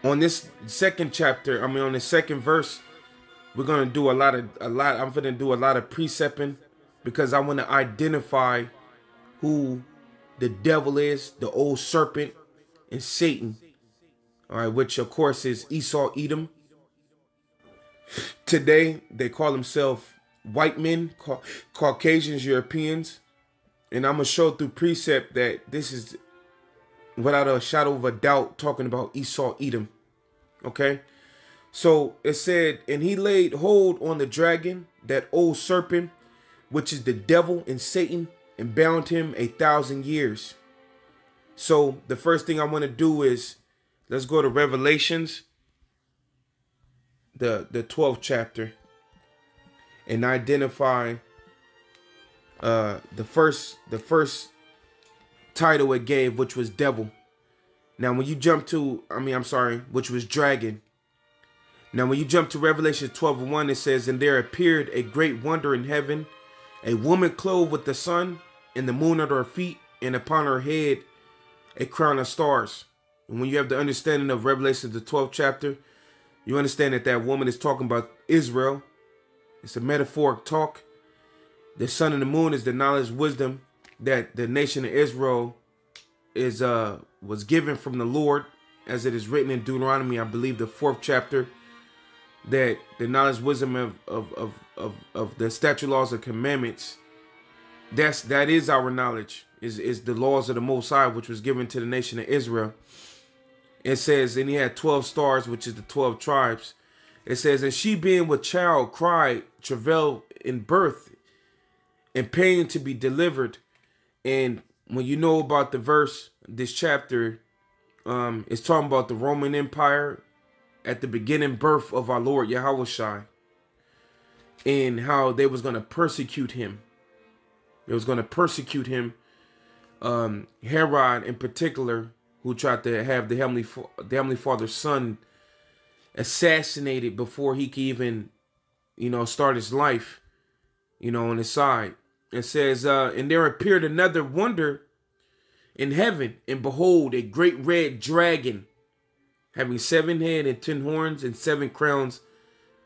On this second chapter, on the second verse, we're gonna do I'm gonna do a lot of precepting because I want to identify who the devil is, the old serpent, and Satan. All right, which of course is Esau, Edom. Today they call themselves white men, Caucasians, Europeans, and I'm gonna show through precept that this is without a shadow of a doubt talking about Esau, Edom. Okay, so it said, and he laid hold on the dragon, that old serpent, which is the devil and Satan, and bound him 1,000 years. So the first thing I want to do is let's go to Revelations, the 12th chapter, and identify the first title it gave, which was devil. Now when you jump to, which was dragon. Now when you jump to Revelation 12:1, it says, and there appeared a great wonder in heaven, a woman clothed with the sun and the moon at her feet, and upon her head a crown of stars. And when you have the understanding of Revelation, the 12th chapter, you understand that that woman is talking about Israel. It's a metaphoric talk. The sun and the moon is the knowledge, wisdom that the nation of Israel is was given from the Lord, as it is written in Deuteronomy, I believe the 4th chapter, that the knowledge, wisdom of the statute, laws, and commandments, that is our knowledge, is the laws of the Most High, which was given to the nation of Israel. It says, and he had 12 stars, which is the 12 tribes. It says, and she being with child cried, travail in birth, and pain to be delivered. And when you know about the verse, this chapter, it's talking about the Roman Empire at the beginning birth of our Lord Yahushua, and how they was going to persecute him. They was going to persecute him. Herod in particular, who tried to have the Heavenly Father's son assassinated before he could even, start his life, on his side. It says, and there appeared another wonder in heaven, and behold, a great red dragon, having 7 heads and 10 horns and 7 crowns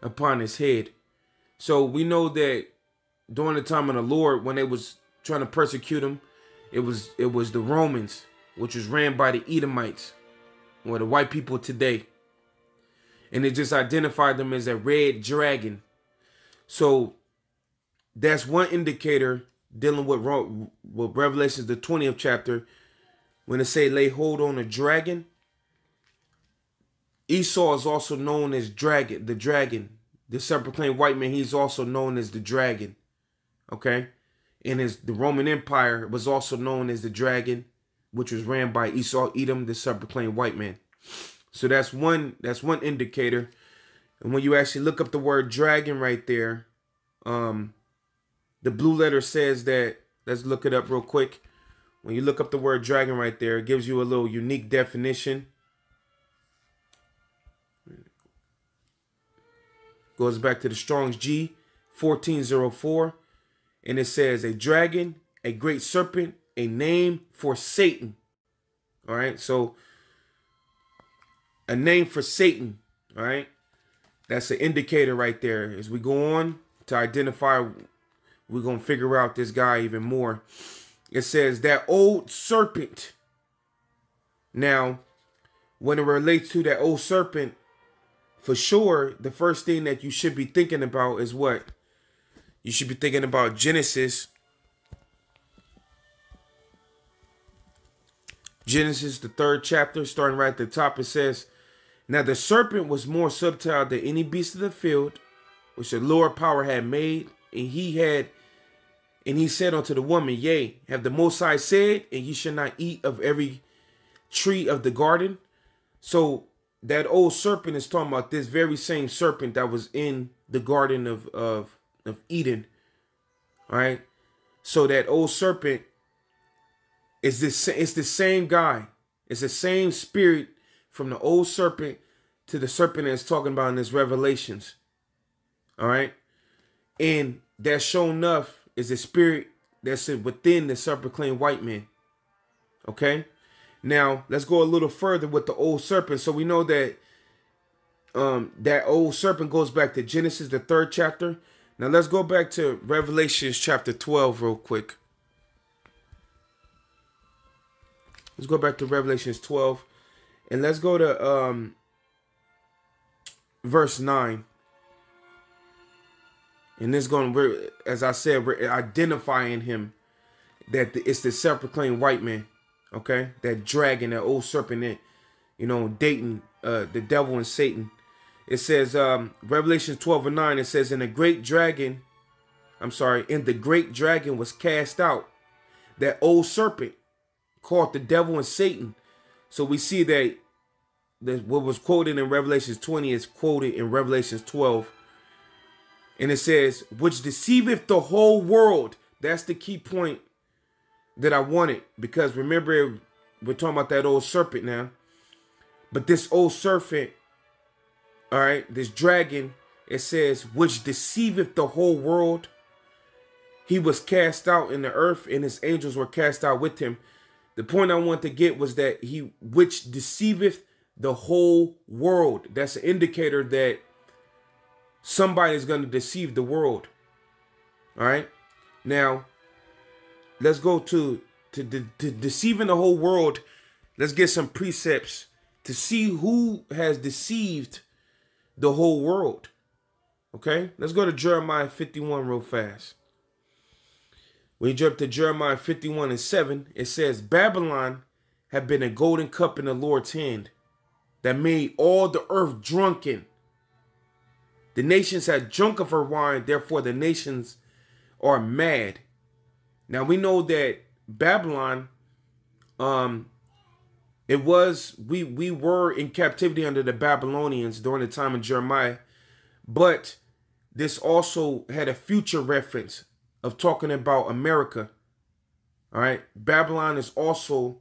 upon his head. So we know that during the time of the Lord, when they was trying to persecute him, it was the Romans, which was ran by the Edomites, or the white people today. And it just identified them as a red dragon. So that's one indicator dealing with Revelation, the 20th chapter, when it say lay hold on a dragon. Esau is also known as dragon, the dragon. The self-proclaimed white man, he's also known as the dragon. Okay? And the Roman Empire was also known as the dragon, which was ran by Esau, Edom, the self-proclaimed white man. So that's one indicator. And when you actually look up the word dragon right there, the blue letter says that, let's look it up real quick. When you look up the word dragon right there, it gives you a little unique definition. Goes back to the Strong's G 1404. And it says a dragon, a great serpent, a name for Satan. All right. So a name for Satan. All right. That's an indicator right there. As we go on to identify, we're going to figure out this guy even more. It says that old serpent. Now, when it relates to that old serpent, for sure, the first thing that you should be thinking about is what? You should be thinking about Genesis. Genesis, the 3rd chapter, starting right at the top, it says, now the serpent was more subtle than any beast of the field, which the Lord power had made, and he said unto the woman, yea, have the Most High said, and ye shall not eat of every tree of the garden. So that old serpent is talking about this very same serpent that was in the garden of Eden. All right. So that old serpent is it's the same guy. It's the same spirit from the old serpent to the serpent that's talking about in this Revelations. All right. And that sure enough is a spirit that's within the self-proclaimed white man. Okay. Now, let's go a little further with the old serpent. So we know that that old serpent goes back to Genesis, the 3rd chapter. Now, let's go back to Revelations chapter 12 real quick. Let's go back to Revelations 12. And let's go to verse 9. And this going, as I said, we're identifying him that it's the self-proclaimed white man. Okay, that dragon, that old serpent, that, you know, dating the devil and Satan. It says, Revelation 12:9, it says, and the great dragon was cast out, that old serpent called the devil and Satan. So we see that what was quoted in Revelation 20 is quoted in Revelation 12. And it says, which deceiveth the whole world. That's the key point that I wanted, because remember, we're talking about that old serpent now. But this old serpent, all right, this dragon, it says, which deceiveth the whole world. He was cast out in the earth, and his angels were cast out with him. The point I want to get was that which deceiveth the whole world. That's an indicator that somebody is going to deceive the world. All right. Now, let's go to deceiving the whole world. Let's get some precepts to see who has deceived the whole world. Okay. Let's go to Jeremiah 51 real fast. When you jump to Jeremiah 51:7, it says, Babylon had been a golden cup in the Lord's hand that made all the earth drunken. The nations had drunk of her wine, therefore the nations are mad. Now we know that Babylon, we were in captivity under the Babylonians during the time of Jeremiah, but this also had a future reference of talking about America. All right, Babylon is also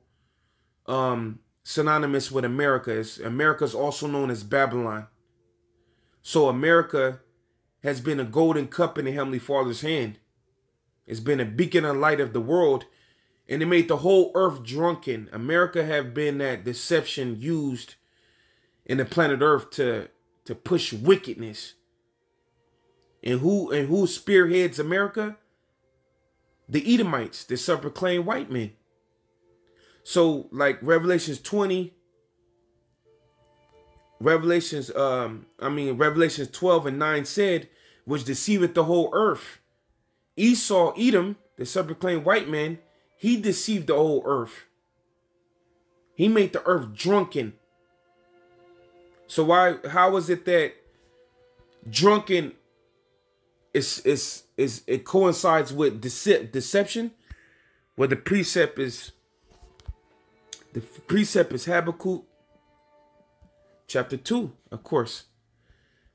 synonymous with America. America is also known as Babylon. So America has been a golden cup in the Heavenly Father's hand. It's been a beacon of light of the world, and it made the whole earth drunken. America have been that deception used in the planet Earth to push wickedness. And who spearheads America? The Edomites, the self-proclaimed white men. So like Revelations 20, Revelations 12:9 said, which deceiveth the whole earth. Esau, Edom, the self-proclaimed white man, he deceived the whole earth. He made the earth drunken. So how is it that drunken it coincides with deception? Well, the precept is Habakkuk chapter 2, of course.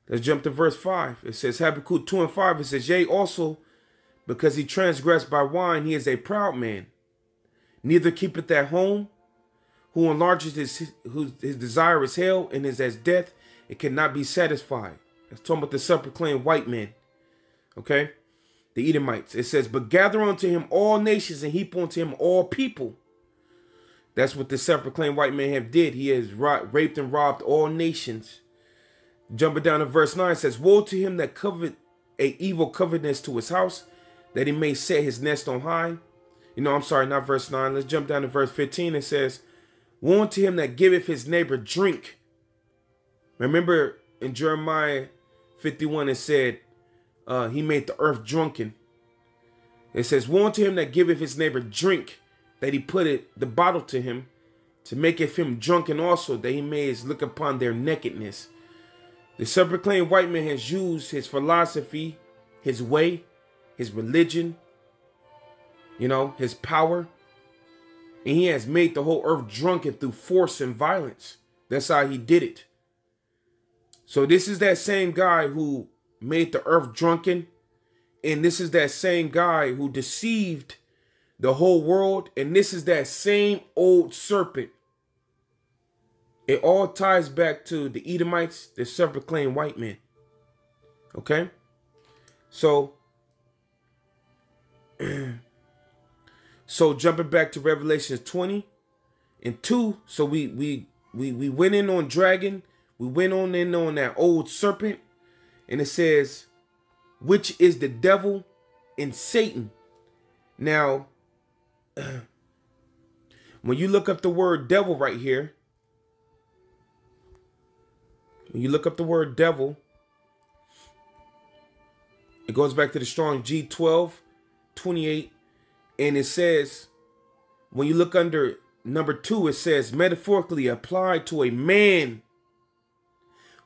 Let's jump to verse 5. It says Habakkuk 2:5. It says, yea, also because he transgressed by wine, he is a proud man, neither keepeth at home, who enlarges his desire is hell, and is as death, it cannot be satisfied. It's talking about the self-proclaimed white man. Okay? The Edomites. It says, but gather unto him all nations, and heap unto him all people. That's what the self-proclaimed white man have did. He has raped and robbed all nations. Jumping down to verse 9, it says, woe to him that covet a evil covetousness to his house, that he may set his nest on high. I'm sorry, not verse 9. Let's jump down to verse 15. It says, woe unto him that giveth his neighbor drink. Remember in Jeremiah 51, it said, he made the earth drunken. It says, woe unto him that giveth his neighbor drink, that he put the bottle to him, to maketh him drunken also, that he may look upon their nakedness. The self-proclaimed white man has used his philosophy, his way, his religion, his power, and he has made the whole earth drunken through force and violence. That's how he did it. So this is that same guy who made the earth drunken, and this is that same guy who deceived the whole world, and this is that same old serpent. It all ties back to the Edomites, the self-proclaimed white men. Okay? So jumping back to Revelation 20 And 2, so we went in on dragon. We went in on that old serpent. And it says, which is the devil and Satan. Now, when you look up the word devil right here, when you look up the word devil, it goes back to the Strong G1228, and it says, when you look under number 2, it says, metaphorically applied to a man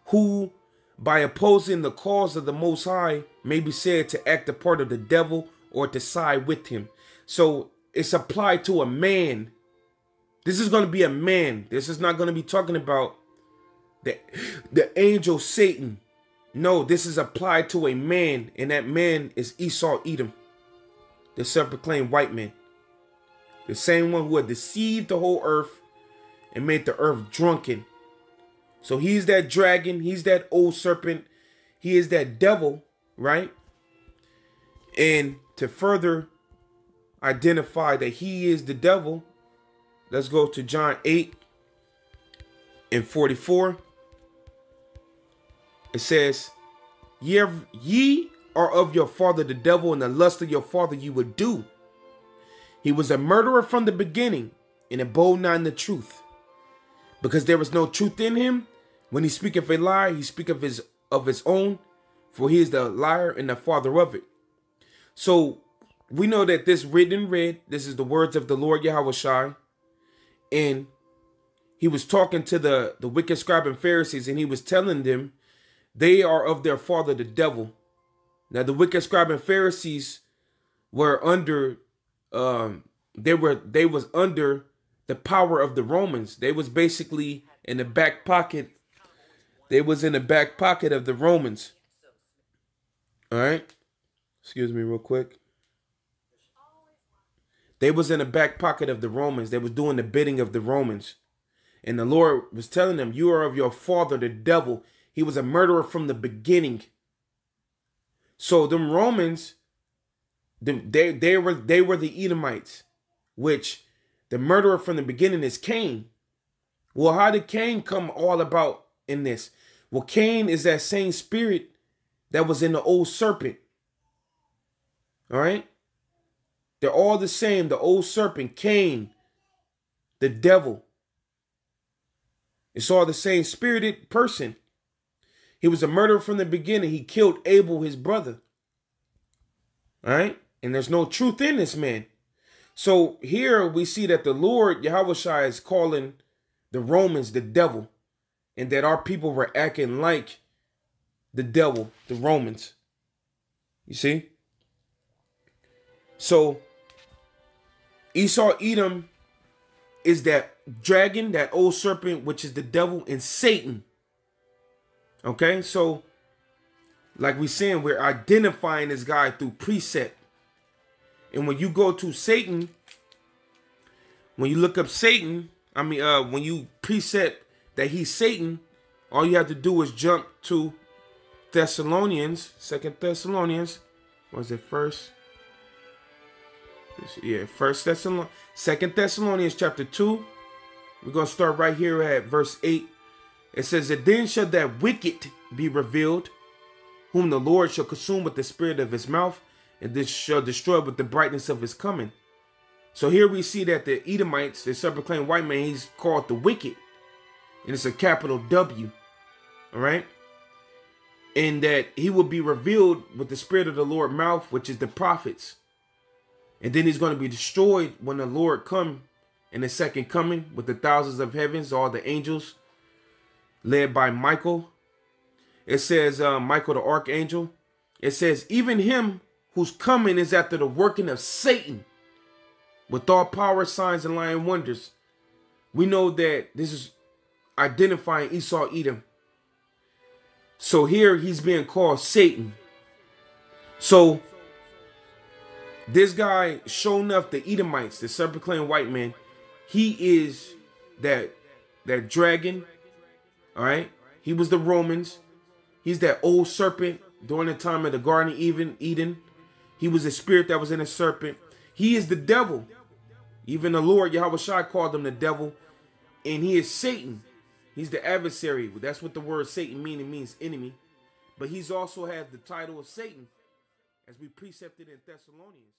who, by opposing the cause of the Most High, may be said to act the part of the devil or to side with him. So it's applied to a man. This is going to be a man. This is not going to be talking about the angel Satan. No, this is applied to a man, and that man is Esau Edom, the self-proclaimed white man. The same one who had deceived the whole earth and made the earth drunken. So he's that dragon, he's that old serpent, he is that devil, right? And to further identify that he is the devil, let's go to John 8:44. It says, ye are of your father the devil, and the lust of your father you would do. He was a murderer from the beginning, and abode not in the truth, because there was no truth in him. When he speaketh a lie, he speaketh of his own, for he is the liar and the father of it. So we know that this written in red, this is the words of the Lord Yahushua, and he was talking to the wicked scribe and Pharisees, and he was telling them they are of their father the devil. Now the wicked scribe and Pharisees were under they was under the power of the Romans. They was basically in the back pocket. They was in the back pocket of the Romans. All right. Excuse me real quick. They was in the back pocket of the Romans. They was doing the bidding of the Romans. And the Lord was telling them, you are of your father, the devil. He was a murderer from the beginning. So them Romans, they were the Edomites, which the murderer from the beginning is Cain. Well, how did Cain come all about in this? Well, Cain is that same spirit that was in the old serpent. All right? They're all the same. The old serpent, Cain, the devil. It's all the same spirited person. He was a murderer from the beginning. He killed Abel, his brother. All right? And there's no truth in this man. So here we see that the Lord Yahushua is calling the Romans the devil, and that our people were acting like the devil, the Romans. You see? So Esau Edom is that dragon, that old serpent, which is the devil, and Satan. Okay, so like we're saying, we're identifying this guy through precept. And when you go to Satan, when you look up Satan, when you precept that he's Satan, all you have to do is jump to Thessalonians, 2 Thessalonians. Was it first? Yeah, 2 Thessalonians chapter 2. We're going to start right here at verse 8. It says that then shall that wicked be revealed, whom the Lord shall consume with the spirit of his mouth, and this shall destroy with the brightness of his coming. So here we see that the Edomites, the self-proclaimed white man, he's called the wicked. And it's a capital W. All right. And that he will be revealed with the spirit of the Lord mouth, which is the prophets. And then he's going to be destroyed when the Lord come in the second coming with the thousands of heavens, all the angels led by Michael. It says Michael the archangel. It says even him whose coming is after the working of Satan with all power, signs, and lying wonders. We know that this is identifying Esau Edom. So here he's being called Satan. So this guy, sure enough, the Edomites, the self-proclaimed white man, he is that dragon. All right. He was the Romans. He's that old serpent during the time of the Garden of Eden. He was a spirit that was in a serpent. He is the devil. Even the Lord Yahushua called him the devil. And he is Satan. He's the adversary. That's what the word Satan means. It means enemy. But he's also has the title of Satan, as we precepted in Thessalonians.